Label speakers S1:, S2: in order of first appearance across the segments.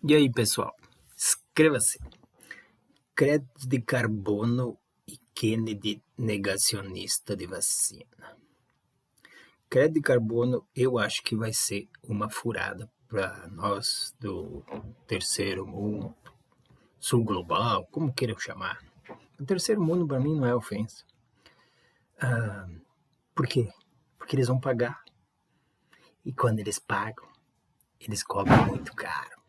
S1: E aí, pessoal? Inscreva-se. Crédito de carbono e Kennedy negacionista de vacina. Crédito de carbono eu acho que vai ser uma furada para nós do terceiro mundo, sul global, como queiram chamar. O terceiro mundo para mim não é ofensa. Por quê? Porque eles vão pagar. E quando eles pagam, eles cobram muito caro.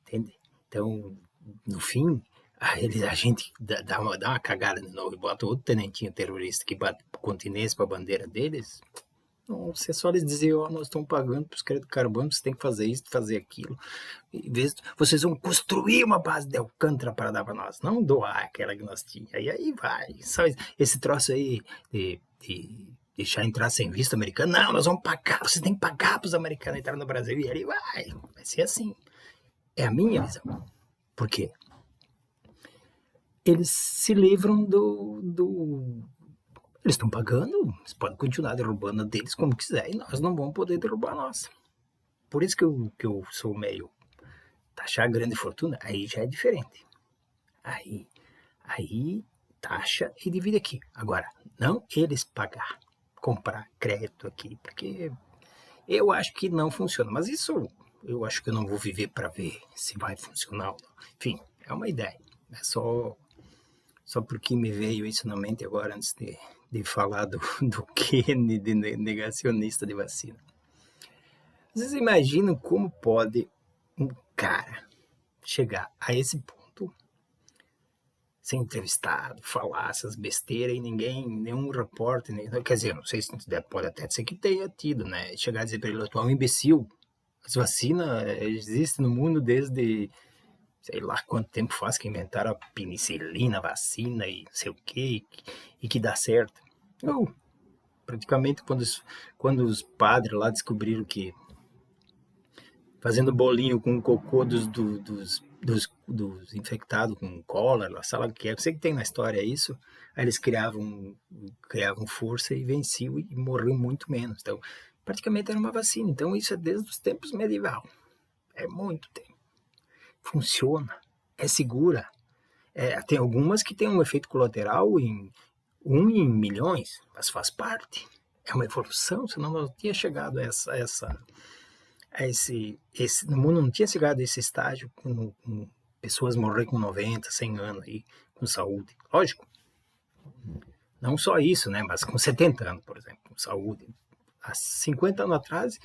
S1: Entende? Então, no fim, a gente dá uma cagada de novo e bota outro tenentinho terrorista que bate continência para a bandeira deles. Não, é só eles dizer, nós estamos pagando para os créditos de carbono, você tem que fazer isso, fazer aquilo. Em vez de, vocês vão construir uma base de Alcântara para dar para nós, não doar aquela que nós tínhamos. E aí vai. Só esse troço aí de deixar entrar sem visto americano. Não, nós vamos pagar, vocês têm que pagar para os americanos entrar no Brasil. E aí vai ser assim. É a minha visão. Por quê? Eles se livram eles estão pagando, eles podem continuar derrubando a deles como quiser e nós não vamos poder derrubar a nossa. Por isso que eu sou meio taxar grande fortuna, aí já é diferente. Aí taxa e divide aqui. Agora, não eles pagar, comprar crédito aqui, porque eu acho que não funciona. Mas isso eu acho que eu não vou viver para ver se vai funcionar ou não. Enfim, é uma ideia. É só porque me veio isso na mente agora antes de falar do Kennedy negacionista de vacina. Vocês imaginam como pode um cara chegar a esse ponto, ser entrevistado, falar essas besteiras e nenhum repórter, quer dizer, não sei se pode até ser que tenha tido, né? Chegar a dizer para ele, tu é um imbecil. As vacinas existem no mundo desde sei lá quanto tempo faz que inventaram a penicilina, a vacina e não sei o que, e que dá certo. Praticamente quando os padres lá descobriram que fazendo bolinho com o cocô dos infectados com cólera, sei lá o que é, eu sei que tem na história isso, aí eles criavam força e venciam e morriam muito menos. Então, praticamente era uma vacina. Então, isso é desde os tempos medieval. É muito tempo. Funciona, é segura. Tem algumas que têm um efeito colateral em milhões, mas faz parte. É uma evolução, senão não tinha chegado a no mundo não tinha chegado a esse estágio com pessoas morrer com 90, 100 anos aí, com saúde. Lógico, não só isso, né, mas com 70 anos, por exemplo, com saúde. Há 50 anos atrás,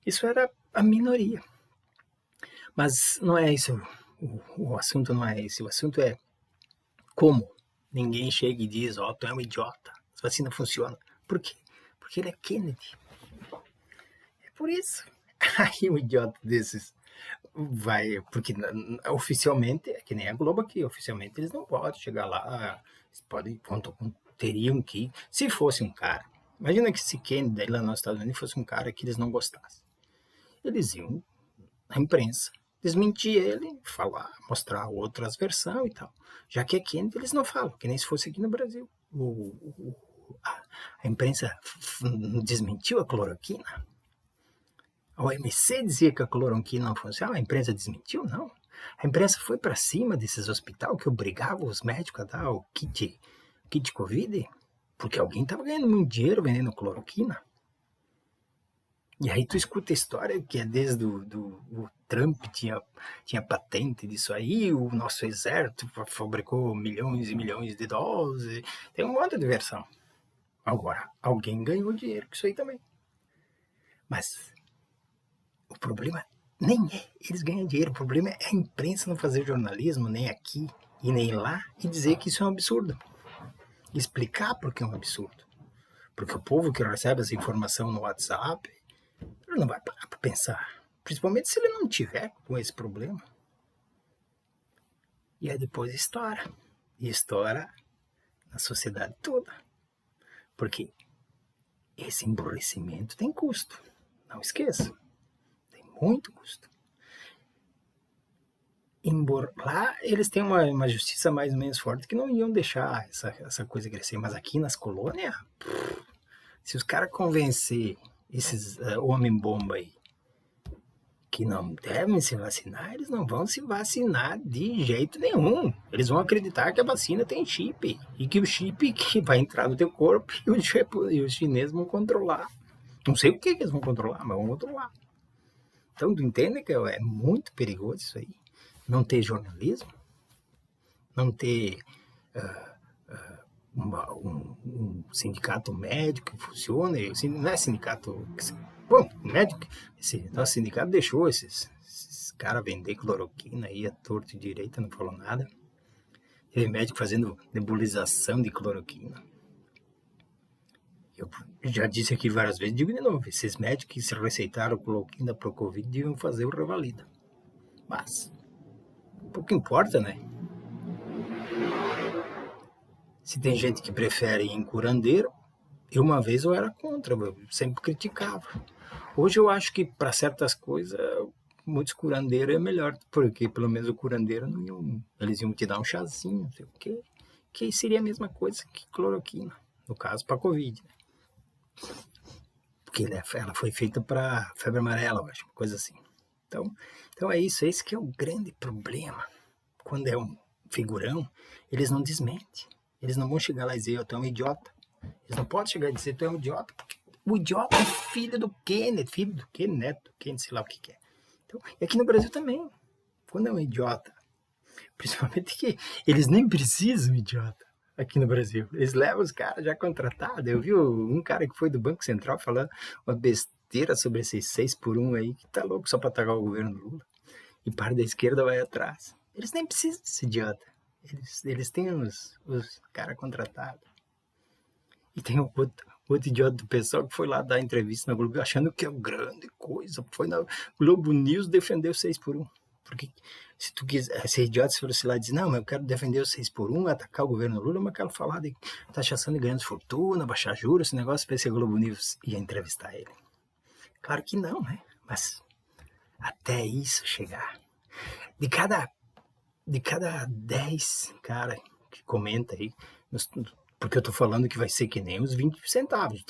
S1: isso era a minoria. Mas não é isso, o assunto não é esse, o assunto é como ninguém chega e diz, tu é um idiota, a vacina funciona. Por quê? Porque ele é Kennedy. É por isso. Aí um idiota desses vai, porque oficialmente, é que nem a Globo aqui, oficialmente eles não podem chegar lá, teriam que, se fosse um cara, imagina que se Kennedy lá nos Estados Unidos fosse um cara que eles não gostassem. Eles iam na imprensa, desmentir ele, falar, mostrar outras versões e tal. Já que é Kennedy, eles não falam, que nem se fosse aqui no Brasil. A imprensa desmentiu a cloroquina. A OMC dizia que a cloroquina não funcionava, a imprensa desmentiu, não. A imprensa foi para cima desses hospitais que obrigavam os médicos a dar o kit Covid, porque alguém estava ganhando muito dinheiro vendendo cloroquina. E aí tu escuta a história que é desde o Trump tinha patente disso aí, o nosso exército fabricou milhões e milhões de doses, tem um monte de versão. Agora, alguém ganhou dinheiro com isso aí também. Mas o problema nem é eles ganham dinheiro, o problema é a imprensa não fazer jornalismo, nem aqui e nem lá, e dizer que isso é um absurdo. Explicar por que é um absurdo. Porque o povo que recebe essa informação no WhatsApp, ele não vai parar para pensar. Principalmente se ele não tiver com esse problema. E aí depois estoura. E estoura na sociedade toda. Porque esse emburrecimento tem custo. Não esqueça. Tem muito custo. Lá eles têm uma justiça mais ou menos forte que não iam deixar essa coisa crescer. Mas aqui nas colônias, se os caras convencer esses homem-bomba aí que não devem se vacinar, eles não vão se vacinar de jeito nenhum. Eles vão acreditar que a vacina tem chip e que o chip que vai entrar no teu corpo e os chineses vão controlar. Não sei o que eles vão controlar, mas vão controlar. Então, tu entende que é muito perigoso isso aí? Não ter jornalismo, não ter um sindicato médico que funcione, não é sindicato... Bom, médico, esse nosso sindicato deixou esses caras vender cloroquina aí, a torto e direita, não falou nada. Teve médico fazendo nebulização de cloroquina. Eu já disse aqui várias vezes, digo de novo, esses médicos que se receitaram cloroquina para o Covid deviam fazer o Revalida. Mas, pouco importa, né? Se tem gente que prefere ir em curandeiro, eu uma vez eu era contra, eu sempre criticava. Hoje eu acho que para certas coisas, muitos curandeiros é melhor, porque pelo menos o curandeiro eles iam te dar um chazinho, não sei o quê, que seria a mesma coisa que cloroquina, no caso para Covid, né? Porque ela foi feita para febre amarela, eu acho, uma coisa assim. Então é isso, esse que é o grande problema. Quando é um figurão, eles não desmentem. Eles não vão chegar lá e dizer, tu é um idiota. Eles não podem chegar e dizer, tu é um idiota, porque o idiota é filho do Kenneth, neto do Kenneth, sei lá o que é. Então, e aqui no Brasil também, quando é um idiota, principalmente que eles nem precisam idiota aqui no Brasil. Eles levam os caras já contratados. Eu vi um cara que foi do Banco Central falando uma besteira sobre esses 6x1 aí, que tá louco só pra atacar o governo do Lula. E parte da esquerda vai atrás. Eles nem precisam desse idiota. Eles têm os caras contratados. E tem outro idiota do pessoal que foi lá dar entrevista na Globo achando que é uma grande coisa. Foi na Globo News defender o 6x1. Porque se tu quiser, ser idiota, se fosse lá e dizer, não, mas eu quero defender o 6x1, atacar o governo Lula, mas eu quero falar de taxação de grandes fortunas, baixar juros, esse negócio, para se a Globo News ia entrevistar ele. Claro que não, né? Mas até isso chegar. De cada 10 cara que comenta aí, porque eu tô falando que vai ser que nem os 20 centavos.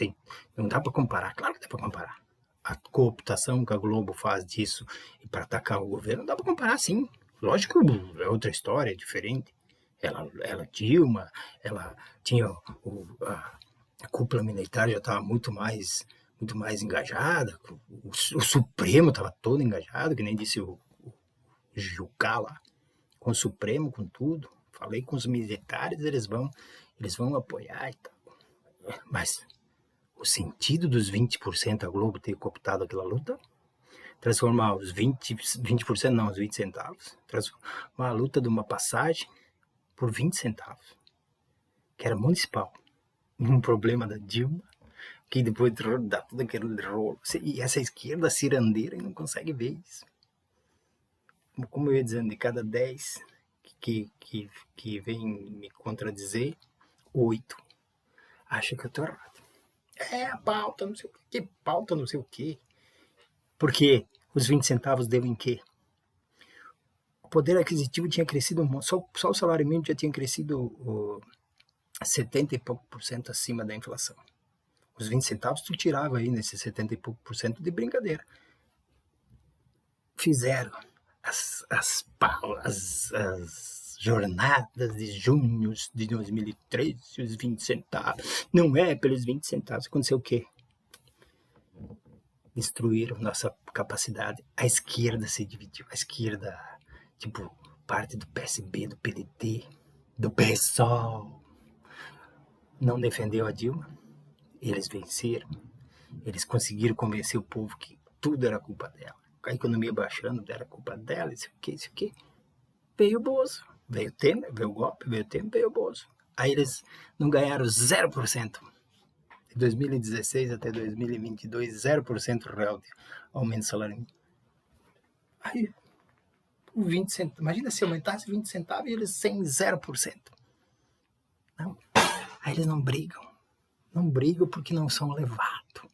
S1: Não dá para comparar, claro que dá para comparar. A cooptação que a Globo faz disso e para atacar o governo, dá para comparar sim. Lógico que é outra história, é diferente. Ela Dilma, ela tinha a cúpula militar já estava muito mais engajada, o Supremo estava todo engajado, que nem disse o Jucá lá, com o Supremo, com tudo. Falei com os militares, eles vão apoiar e tal. Mas o sentido dos 20% a Globo ter cooptado aquela luta, transformar os 20% não, os 20 centavos, transformar a luta de uma passagem por 20 centavos, que era municipal, um problema da Dilma, que depois dá todo aquele rolo. E essa esquerda cirandeira não consegue ver isso. Como eu ia dizendo, de cada 10 que vem me contradizer, 8 acha que eu tô errado. A pauta, não sei o que, pauta, não sei o que. Porque os 20 centavos deu em quê? O poder aquisitivo tinha crescido, só o salário mínimo já tinha crescido 70 e pouco por cento acima da inflação. Os 20 centavos tu tirava aí nesses 70 e pouco por cento de brincadeira. Fizeram as jornadas de junho de 2013, os 20 centavos. Não é pelos 20 centavos. Aconteceu o quê? Destruíram nossa capacidade. A esquerda se dividiu. A esquerda, tipo, parte do PSB, do PDT, do PSOL, não defendeu a Dilma. Eles venceram. Eles conseguiram convencer o povo que tudo era culpa dela. A economia baixando, era culpa dela, isso aqui. Veio o Bozo. Veio o Temer, veio o golpe, veio o Temer, veio o Bozo. Aí eles não ganharam 0%. De 2016 até 2022, 0% real de aumento do salário mínimo. Aí, 20 centavos. Imagina se aumentasse 20 centavos e eles sem 0%. Não. Aí eles não brigam. Não brigam porque não são levados.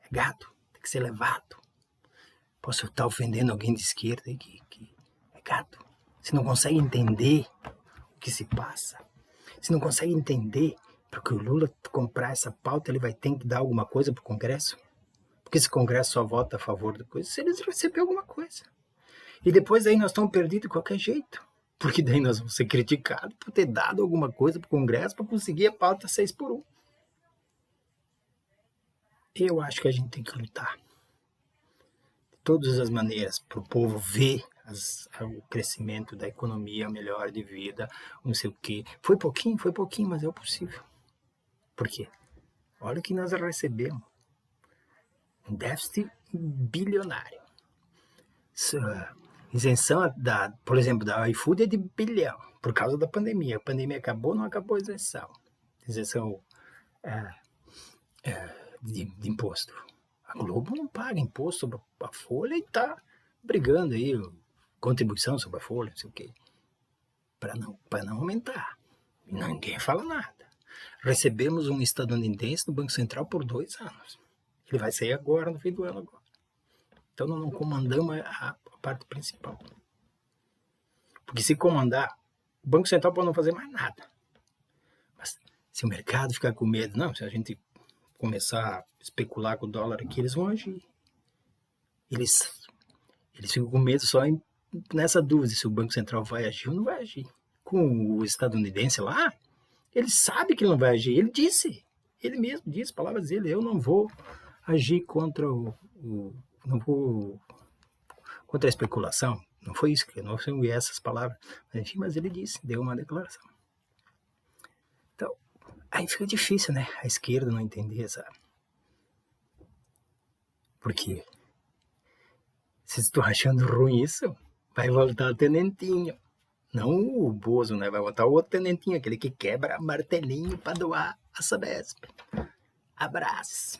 S1: É gado, tem que ser levado. Posso estar ofendendo alguém de esquerda que é gado. Se não consegue entender o que se passa, se não consegue entender porque o Lula comprar essa pauta, ele vai ter que dar alguma coisa para o Congresso Porque esse Congresso só vota a favor da coisa se eles receberem alguma coisa. E depois aí nós estamos perdidos de qualquer jeito. Porque daí nós vamos ser criticados por ter dado alguma coisa para o Congresso para conseguir a pauta 6x1. Eu acho que a gente tem que lutar de todas as maneiras para o povo ver o crescimento da economia, melhor de vida, não sei o quê. Foi pouquinho, mas é o possível. Por quê? Olha o que nós recebemos. Um déficit bilionário. Isenção, por exemplo, da iFood é de bilhão, por causa da pandemia. A pandemia acabou, não acabou a isenção. Isenção de imposto. A Globo não paga imposto sobre a folha e está brigando aí, contribuição sobre a folha, não sei o quê, para não aumentar. E ninguém fala nada. Recebemos um estadunidense do Banco Central por 2 anos. Ele vai sair agora, no fim do ano agora. Então nós não comandamos a parte principal. Porque se comandar, o Banco Central pode não fazer mais nada. Mas se o mercado ficar com medo, não, se a gente começar a especular com o dólar aqui, eles vão agir. Eles ficam com medo só nessa dúvida se o Banco Central vai agir ou não vai agir. Com o estadunidense lá, ele sabe que ele não vai agir. Ele mesmo disse, palavras dele, eu não vou agir contra contra a especulação. Não foi isso, não são essas palavras. Enfim, mas ele disse, deu uma declaração. Então, aí fica difícil, né? A esquerda não entender essa... Por quê? Vocês estão achando ruim isso? Vai voltar o tenentinho. Não o Bozo, né? Vai voltar o outro tenentinho, aquele que quebra martelinho para doar a Sabesp. Abraço.